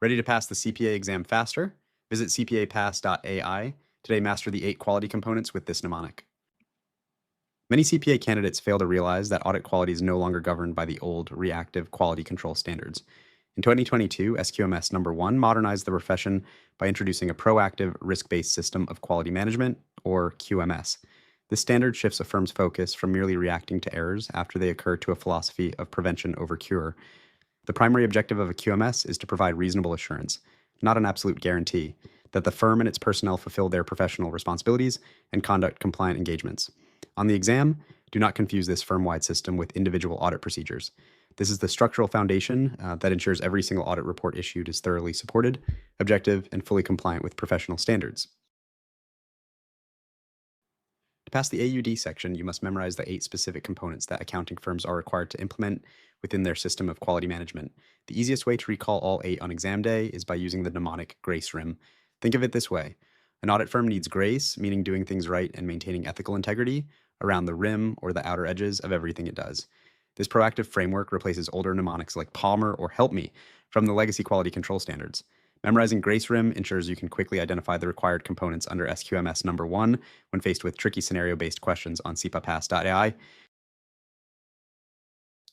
Ready to pass the CPA exam faster? Visit cpapass.ai. Today, master the 8 quality components with this mnemonic. Many CPA candidates fail to realize that audit quality is no longer governed by the old reactive quality control standards. In 2022, SQMS number 1 modernized the profession by introducing a proactive, risk-based system of quality management, or QMS. This standard shifts a firm's focus from merely reacting to errors after they occur to a philosophy of prevention over cure. The primary objective of a QMS is to provide reasonable assurance, not an absolute guarantee, that the firm and its personnel fulfill their professional responsibilities and conduct compliant engagements. On the exam, do not confuse this firm-wide system with individual audit procedures. This is the structural foundation that ensures every single audit report issued is thoroughly supported, objective, and fully compliant with professional standards. To pass the AUD section, you must memorize the 8 specific components that accounting firms are required to implement within their system of quality management. The easiest way to recall all 8 on exam day is by using the mnemonic GRACE rim. Think of it this way. An audit firm needs grace, meaning doing things right and maintaining ethical integrity, around the rim or the outer edges of everything it does. This proactive framework replaces older mnemonics like Palmer or Help Me from the legacy quality control standards. Memorizing GRACE rim ensures you can quickly identify the required components under SQMS number 1 when faced with tricky scenario-based questions on cpapass.ai.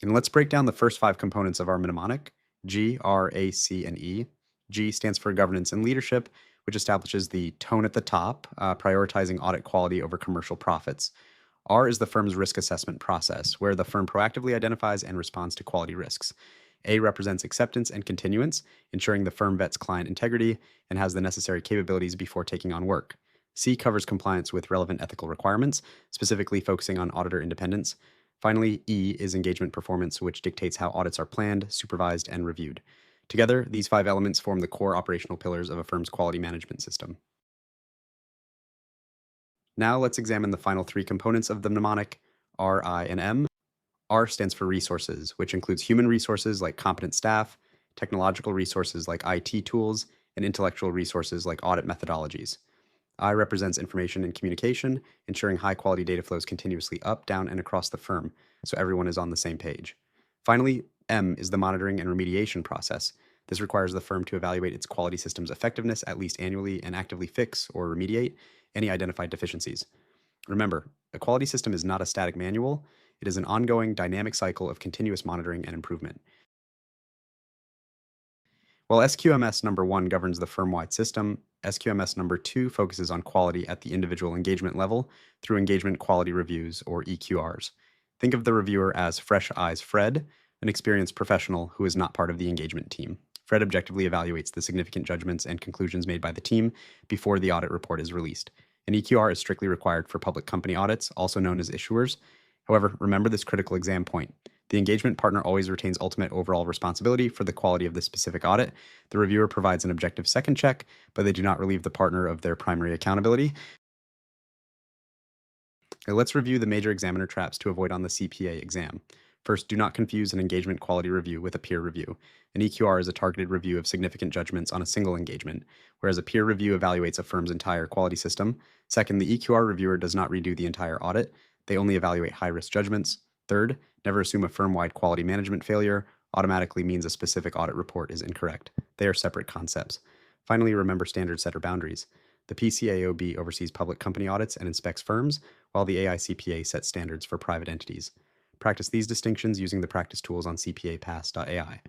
And let's break down the first 5 components of our mnemonic: G, R, A, C, and E. G stands for governance and leadership, which establishes the tone at the top, prioritizing audit quality over commercial profits. R is the firm's risk assessment process, where the firm proactively identifies and responds to quality risks. A represents acceptance and continuance, ensuring the firm vets client integrity and has the necessary capabilities before taking on work. C covers compliance with relevant ethical requirements, specifically focusing on auditor independence. Finally, E is engagement performance, which dictates how audits are planned, supervised, and reviewed. Together, these 5 elements form the core operational pillars of a firm's quality management system. Now let's examine the final 3 components of the mnemonic: R, I, and M. R stands for resources, which includes human resources like competent staff, technological resources like IT tools, and intellectual resources like audit methodologies. I represents information and communication, ensuring high-quality data flows continuously up, down, and across the firm, so everyone is on the same page. Finally, M is the monitoring and remediation process. This requires the firm to evaluate its quality system's effectiveness at least annually and actively fix or remediate any identified deficiencies. Remember, a quality system is not a static manual. It is an ongoing, dynamic cycle of continuous monitoring and improvement. While SQMS number 1 governs the firm-wide system, SQMS number 2 focuses on quality at the individual engagement level through engagement quality reviews, or EQRs. Think of the reviewer as Fresh Eyes Fred, an experienced professional who is not part of the engagement team. Fred objectively evaluates the significant judgments and conclusions made by the team before the audit report is released. An EQR is strictly required for public company audits, also known as issuers. However, remember this critical exam point. The engagement partner always retains ultimate overall responsibility for the quality of the specific audit. The reviewer provides an objective second check, but they do not relieve the partner of their primary accountability. Now, let's review the major examiner traps to avoid on the CPA exam. First, do not confuse an engagement quality review with a peer review. An EQR is a targeted review of significant judgments on a single engagement, whereas a peer review evaluates a firm's entire quality system. Second, the EQR reviewer does not redo the entire audit. They only evaluate high-risk judgments. Third, never assume a firm-wide quality management failure automatically means a specific audit report is incorrect. They are separate concepts. Finally, remember standard setter boundaries. The CPA AUD oversees public company audits and inspects firms, while the AICPA sets standards for private entities. Practice these distinctions using the practice tools on cpapass.ai.